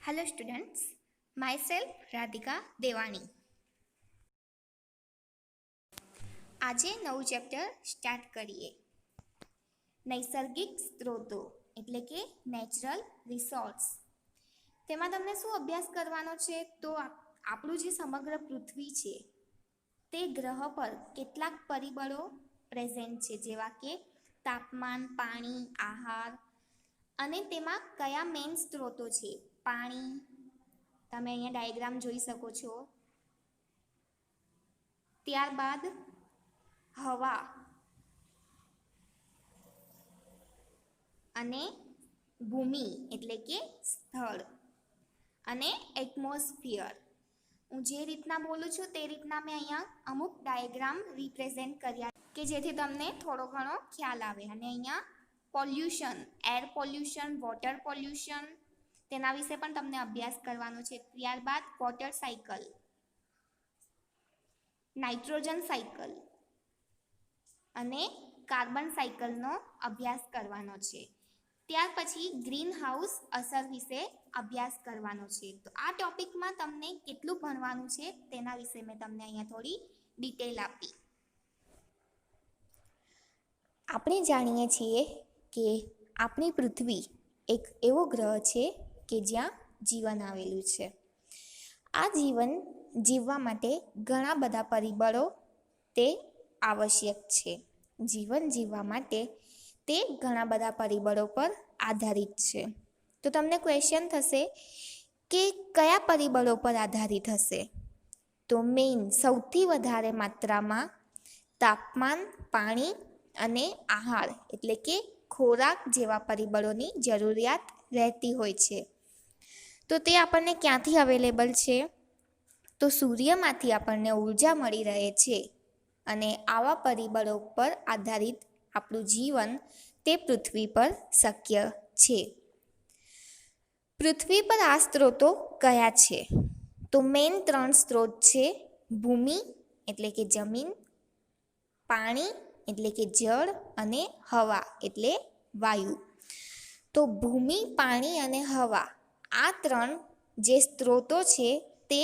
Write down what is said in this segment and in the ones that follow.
Hello students, myself Radhika Devani. આજે નવું chapter start કરીએ. નૈસર્ગિક સ્ત્રોતો એટલે કે નેચરલ રિસોર્સ. તેમાં તમને શું અભ્યાસ કરવાનો છે? તો આપણું જે સમગ્ર પૃથ્વી છે તે ગ્રહ પર કેટલાક પરિબળો પ્રેઝન્ટ છે, જેવા કે તાપમાન, પાણી, આહાર અને તેમાં કયા મેઇન સ્ત્રોતો છે. પાણી, તમે અહીંયા ડાયાગ્રામ જોઈ શકો છો. ત્યારબાદ હવા અને ભૂમિ એટલે કે સ્થળ અને એટમોસ્ફિયર. હું જે રીતના બોલું છું તે રીતના મેં અહીંયા અમુક ડાયાગ્રામ રિપ્રેઝેન્ટ કર્યા કે જેથી તમને થોડો ઘણો ખ્યાલ આવે. અને અહીંયા pollution, air pollution, water pollution, તેના વિશે પણ તમને અભ્યાસ કરવાનો છે. ત્યારબાદ વોટર સાયકલ, નાઇટ્રોજન સાયકલ અને કાર્બન સાયકલનો અભ્યાસ કરવાનો છે. ત્યાર પછી ગ્રીન હાઉસ અસર વિશે અભ્યાસ કરવાનો છે. તો આ ટોપિકમાં તમને કેટલું ભણવાનું છે તેના વિશે મેં તમને અહીંયા થોડી ડિટેલ આપી. આપણે જાણીએ છીએ કે આપણી પૃથ્વી એક એવો ગ્રહ છે કે જ્યાં જીવન આવેલું છે. આ જીવન જીવવા માટે ઘણા બધા પરિબળો તે આવશ્યક છે. જીવન જીવવા માટે તે ઘણા બધા પરિબળો પર આધારિત છે. તો તમને ક્વેશ્ચન થશે કે કયા પરિબળો પર આધારિત હશે? તો મેઇન સૌથી વધારે માત્રામાં તાપમાન, પાણી અને આહાર એટલે કે ખોરાક જેવા પરિબળોની જરૂરિયાત રહેતી હોય છે. તો તે આપણને ક્યાંથી અવેલેબલ છે? તો સૂર્યમાંથી આપણને ઉર્જા મળી રહે છે અને આવા પરિબળો પર આધારિત આપણું જીવન તે પૃથ્વી પર શક્ય છે. પૃથ્વી પર આ સ્ત્રોતો કયા છે? તો મેઇન 3 સ્ત્રોત છે. ભૂમિ એટલે કે જમીન, પાણી એટલે કે જળ અને હવા એટલે વાયુ. તો ભૂમિ, પાણી અને હવા આ 3 જે સ્ત્રોતો છે તે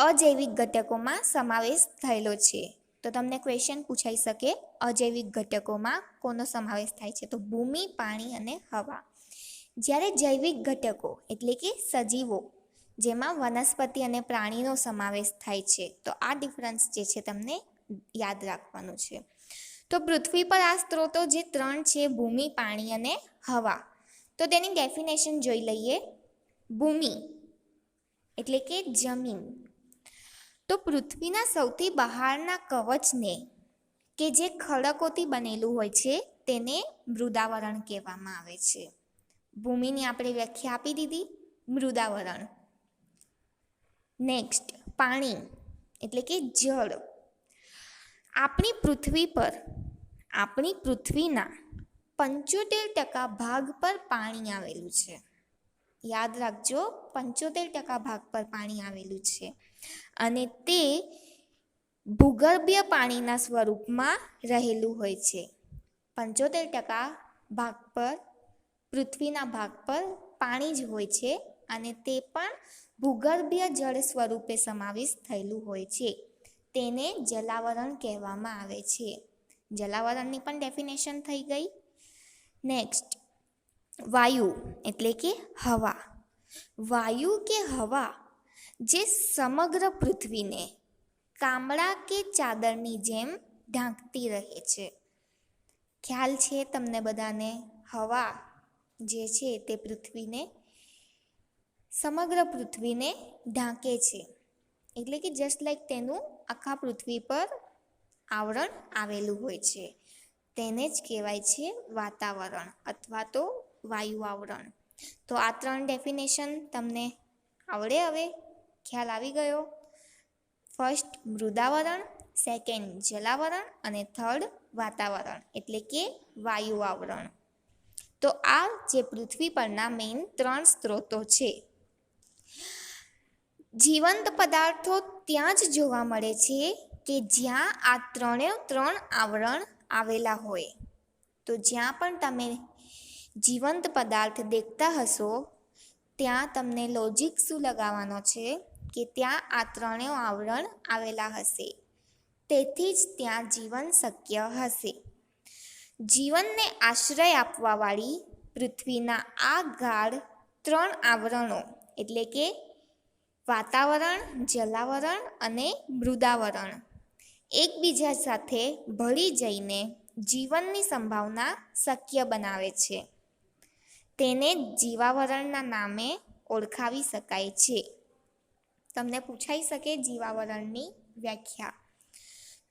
અજૈવિક ઘટકોમાં સમાવેશ થયેલો છે. તો તમને ક્વેશ્ચન પૂછાઈ શકે, અજૈવિક ઘટકોમાં કોનો સમાવેશ થાય છે? તો ભૂમિ, પાણી અને હવા. જ્યારે જૈવિક ઘટકો એટલે કે સજીવો, જેમાં વનસ્પતિ અને પ્રાણીનો સમાવેશ થાય છે. તો આ ડિફરન્સ જે છે તમને યાદ રાખવાનું છે. તો પૃથ્વી પર આ સ્ત્રોતો જે 3 છે, ભૂમિ, પાણી અને હવા, તો તેની ડેફિનેશન જોઈ લઈએ. ભૂમિ એટલે કે જમીન. તો પૃથ્વીના સૌથી બહારના કવચને કે જે ખડકોથી બનેલું હોય છે તેને મૃદાવરણ કહેવામાં આવે છે. ભૂમિની આપણે વ્યાખ્યા આપી દીધી, મૃદાવરણ. નેક્સ્ટ પાણી એટલે કે જળ. આપણી પૃથ્વીના 75% ભાગ પર પાણી આવેલું છે. યાદ રાખજો, 75% ભાગ પર પાણી આવેલું છે અને તે ભૂગર્ભીય પાણીના સ્વરૂપમાં રહેલું હોય છે. 75% ભાગ પર, પૃથ્વીના ભાગ પર પાણી જ હોય છે અને તે પણ ભૂગર્ભીય જળ સ્વરૂપે સમાવેશ થયેલું હોય છે. તેને જલાવરણ કહેવામાં આવે છે. જલાવરણની પણ ડેફિનેશન થઈ ગઈ. નેક્સ્ટ વાયુ એટલે કે હવા. વાયુ કે હવા જે સમગ્ર પૃથ્વીને કામળા કે ચાદરની જેમ ઢાંકતી રહે છે. ખ્યાલ છે તમને બધાને? હવા જે છે તે સમગ્ર પૃથ્વીને ઢાંકે છે. એટલે કે જસ્ટ લાઈક તેનું આખા પૃથ્વી પર આવરણ આવેલું હોય છે. તેને જ કહેવાય છે વાતાવરણ અથવા તો વાયુ આવરણ. તો આ 3 ડેફિનેશન તમને આવડે? હવે ખ્યાલ આવી ગયો? ફર્સ્ટ મૃદાવરણ, સેકન્ડ જલાવરણ અને થર્ડ વાતાવરણ એટલે કે વાયુ આવરણ. તો આ જે પૃથ્વી પરના મેઇન 3 સ્ત્રોતો છે. જીવંત પદાર્થો ત્યાં જ જોવા મળે છે કે જ્યાં આ 3 આવરણ આવેલા હોય. તો જ્યાં પણ તમે જીવંત પદાર્થ દેખતા હશો ત્યાં તમને લોજિક શું લગાવવાનો છે કે ત્યાં આ ત્રણેય આવરણ આવેલા હશે, તેથી જ ત્યાં જીવન શક્ય હશે. જીવનને આશ્રય આપવાવાળી પૃથ્વીના આ ગાઢ ત્રણ આવરણો એટલે કે વાતાવરણ, જલાવરણ અને મૃદાવરણ એકબીજા સાથે ભળી જઈને જીવનની સંભાવના શક્ય બનાવે છે. તેને જીવાવરણના નામે ઓળખાવી શકાય છે. તમને પૂછાઈ શકે જીવાવરણની વ્યાખ્યા.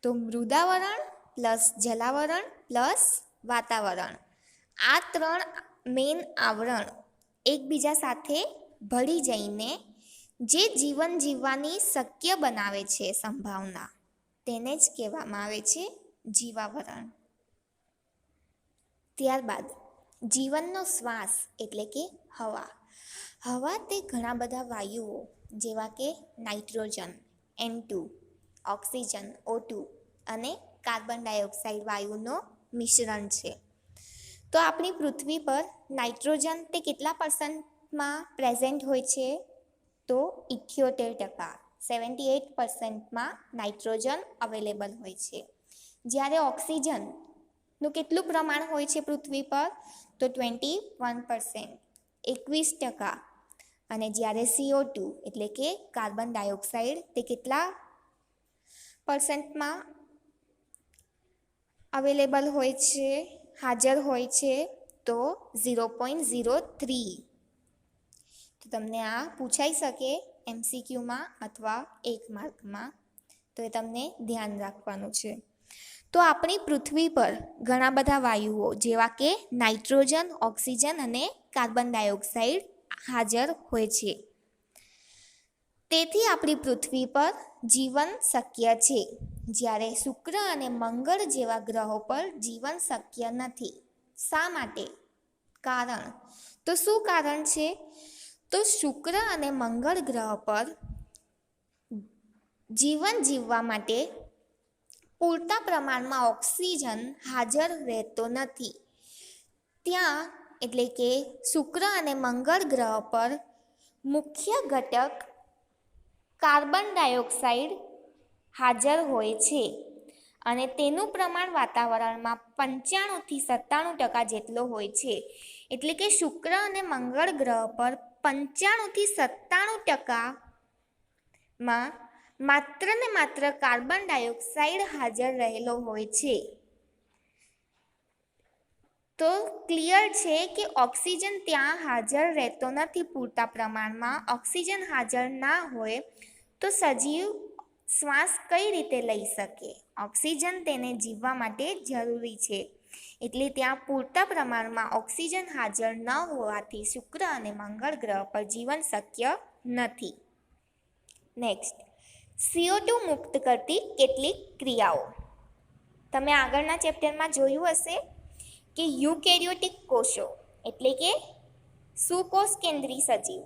તો મૃદાવરણ પ્લસ જલાવરણ પ્લસ વાતાવરણ આ ત્રણ મેઇન આવરણ એકબીજા સાથે ભળી જઈને જે જીવન જીવવાની શક્ય બનાવે છે સંભાવના, તેને જ કહેવામાં આવે છે જીવાવરણ. ત્યારબાદ જીવનનો શ્વાસ એટલે કે હવા. હવા તે ઘણા બધા વાયુઓ જેવા કે નાઇટ્રોજન N2, ઓક્સિજન O2 અને કાર્બન ડાયોક્સાઇડ વાયુનો મિશ્રણ છે. તો આપણી પૃથ્વી પર નાઇટ્રોજન તે કેટલા પર્સન્ટમાં પ્રેઝન્ટ હોય છે? તો 78%, 78%માં નાઇટ્રોજન અવેલેબલ હોય છે. જ્યારે ઓક્સિજનનું કેટલું પ્રમાણ હોય છે પૃથ્વી પર? તો 21%, 21%. અને જ્યારે CO2 એટલે કે કાર્બન ડાયોક્સાઇડ તે કેટલા પર્સન્ટમાં અવેલેબલ હોય છે, હાજર હોય છે? તો 0.03. તો તમને આ પૂછાઈ શકે MCQમાં અથવા 1 માર્કમાં, તો એ તમને ધ્યાન રાખવાનું છે. તો આપણી પૃથ્વી પર ઘણા બધા વાયુઓ જેવા કે નાઇટ્રોજન, ઓક્સિજન અને કાર્બન ડાયોક્સાઇડ હાજર હોય છે. તેથી આપણી પૃથ્વી પર જીવન શક્ય છે, જ્યારે શુક્ર અને મંગળ જેવા ગ્રહો પર જીવન શક્ય નથી. શા માટે? કારણ. તો શું કારણ છે? તો શુક્ર અને મંગળ ગ્રહ પર જીવન જીવવા માટે પૂરતા પ્રમાણમાં ઓક્સિજન હાજર રહેતો નથી. ત્યાં એટલે કે શુક્ર અને મંગળ ગ્રહ પર મુખ્ય ઘટક કાર્બન ડાયોક્સાઇડ હાજર હોય છે અને તેનું પ્રમાણ વાતાવરણમાં 95થી 97% જેટલો હોય છે. એટલે કે શુક્ર અને મંગળ ગ્રહ પર 95થી 97%માં માત્ર ને માત્ર કાર્બન ડાયોક્સાઇડ હાજર રહેલો હોય છે. તો ક્લિયર છે કે ઓક્સિજન ત્યાં હાજર રહેતો નથી પૂરતા પ્રમાણમાં. ઓક્સિજન હાજર ના હોય તો સજીવ શ્વાસ કઈ રીતે લઈ શકે? ઓક્સિજન તેને જીવવા માટે જરૂરી છે, એટલે ત્યાં પૂરતા પ્રમાણમાં ઓક્સિજન હાજર ન હોવાથી શુક્ર અને મંગળ ગ્રહ પર જીવન શક્ય નથી. નેક્સ્ટ, CO2 મુક્ત કરતી કેટલીક ક્રિયાઓ. તમે આગળના ચેપ્ટરમાં જોયું હશે કે યુકેરિયોટિક કોષો એટલે કે સુકોષ કેન્દ્રી સજીવ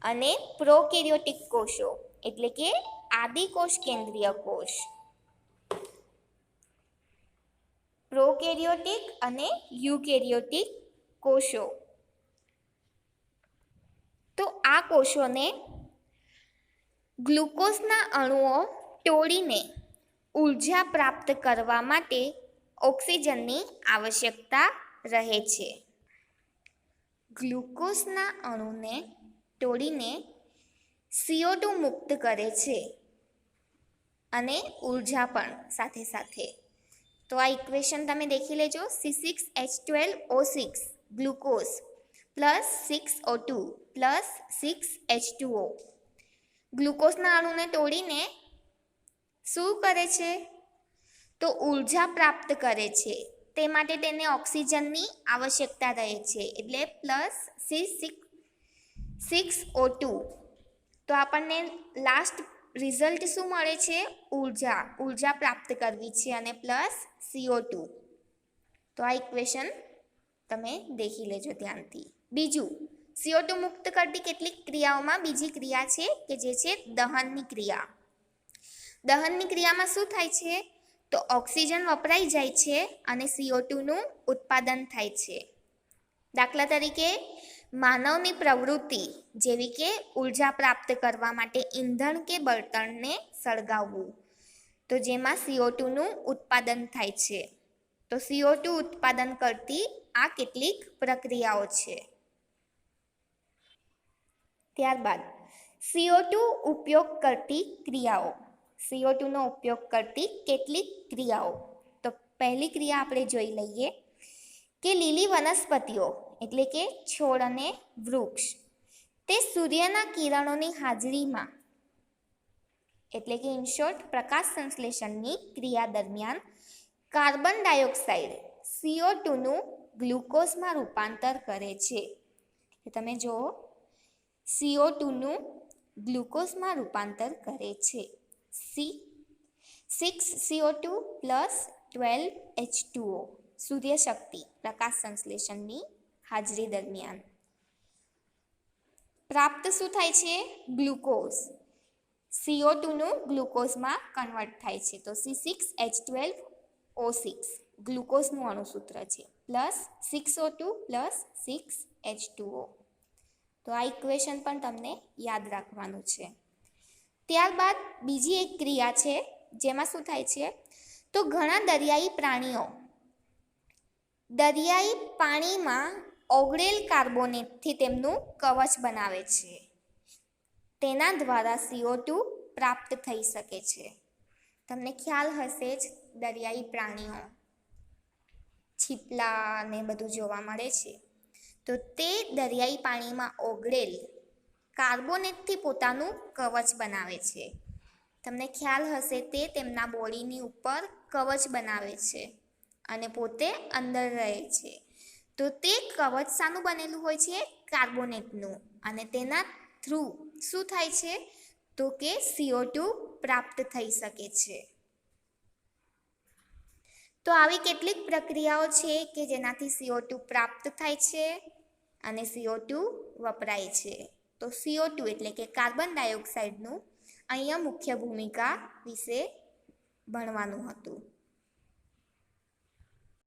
અને પ્રોકેરિયોટિક કોષો એટલે કે આદિકોષ કેન્દ્રીય કોષ. પ્રોકેરિયોટિક અને યુકેરિયોટિક કોષો. તો આ કોષોને ગ્લુકોઝના અણુઓ તોડીને ઉર્જા પ્રાપ્ત કરવા માટે ઓક્સિજનની આવશ્યકતા રહે છે. ગ્લુકોઝના અણુને તોડીને CO2 મુક્ત કરે છે અને ઉર્જા પણ સાથે સાથે. તો આ ઇક્વેશન તમે દેખી લેજો. C6H12O6 glucose plus 6O2 plus 6H2O. ગ્લુકોઝના અણુને તોડીને શું કરે છે? તો ઉર્જા પ્રાપ્ત કરે છે. તે માટે તેને ઓક્સિજનની આવશ્યકતા રહે છે, એટલે પ્લસ C6O2. તો આપણને લાસ્ટ રિઝલ્ટ શું મળે છે? ઉર્જા પ્રાપ્ત કરવી છે અને પ્લસ CO2. તો આ ઇક્વેશન તમે દેખી લેજો ધ્યાનથી. બીજું, CO2 મુક્ત કરતી કેટલીક ક્રિયાઓમાં બીજી ક્રિયા છે કે જે છે દહનની ક્રિયા. દહનની ક્રિયામાં શું થાય છે? તો ઓક્સિજન વપરાઈ જાય છે અને CO2નું ઉત્પાદન થાય છે. દાખલા તરીકે માનવની પ્રવૃત્તિ જેવી કે ઉર્જા પ્રાપ્ત કરવા માટે ઈંધણ કે બળતણને સળગાવવું, તો જેમાં CO2નું ઉત્પાદન થાય છે. તો CO2 ઉત્પાદન કરતી આ કેટલીક પ્રક્રિયાઓ છે. ત્યારબાદ CO2 ઉપયોગ કરતી ક્રિયાઓ. CO2નો ઉપયોગ કરતી કેટલીક ક્રિયાઓ. તો પહેલી ક્રિયા આપણે જોઈ લઈએ કે લીલી વનસ્પતિઓ એટલે કે છોડ અને વૃક્ષ તે સૂર્યના કિરણોની હાજરીમાં એટલે કે ઇન શોર્ટ પ્રકાશ સંશ્લેષણની ક્રિયા દરમિયાન કાર્બન ડાયોક્સાઇડ CO2નું ગ્લુકોઝમાં રૂપાંતર કરે છે. તમે જુઓ CO2નું ગ્લુકોઝમાં રૂપાંતર કરે છે. 6CO2 પ્લસ 12H2O સૂર્યશક્તિ પ્રકાશ સંશ્લેષણની હાજરી દરમિયાન પ્રાપ્ત શું થાય છે? ગ્લુકોઝ. CO2નું ગ્લુકોઝમાં કન્વર્ટ થાય છે. તો C6H12O6 ગ્લુકોઝનું અણુસૂત્ર છે પ્લસ 6O2 પ્લસ 6H2O. તો આ ઇક્વેશન પણ તમને યાદ રાખવાનું છે. ત્યારબાદ બીજી એક ક્રિયા છે જેમાં શું થાય છે? તો ઘણા દરિયાઈ પ્રાણીઓ દરિયાઈ પાણીમાં ઓગળેલ કાર્બોનેટથી તેમનું કવચ બનાવે છે. તેના દ્વારા CO2 પ્રાપ્ત થઈ શકે છે. તમને ખ્યાલ હશે જ દરિયાઈ પ્રાણીઓ છીપલા ને બધું જોવા મળે છે. તો તે દરિયાઈ પાણીમાં ઓગળેલ કાર્બોનેટથી પોતાનું કવચ બનાવે છે. તમને ખ્યાલ હશે તે તેમના બોડીની ઉપર કવચ બનાવે છે અને પોતે અંદર રહે છે. તો તે કવચ શાનું બનેલું હોય છે? કાર્બોનેટનું. અને તેના થ્રુ શું થાય છે? તો કે CO2 પ્રાપ્ત થઈ શકે છે. તો આવી કેટલીક પ્રક્રિયાઓ છે કે જેનાથી CO2 પ્રાપ્ત થાય છે અને CO2 વપરાય છે. તો CO2 એટલે કે કાર્બન ડાયોક્સાઇડનું અહીંયા મુખ્ય ભૂમિકા વિશે ભણવાનું હતું.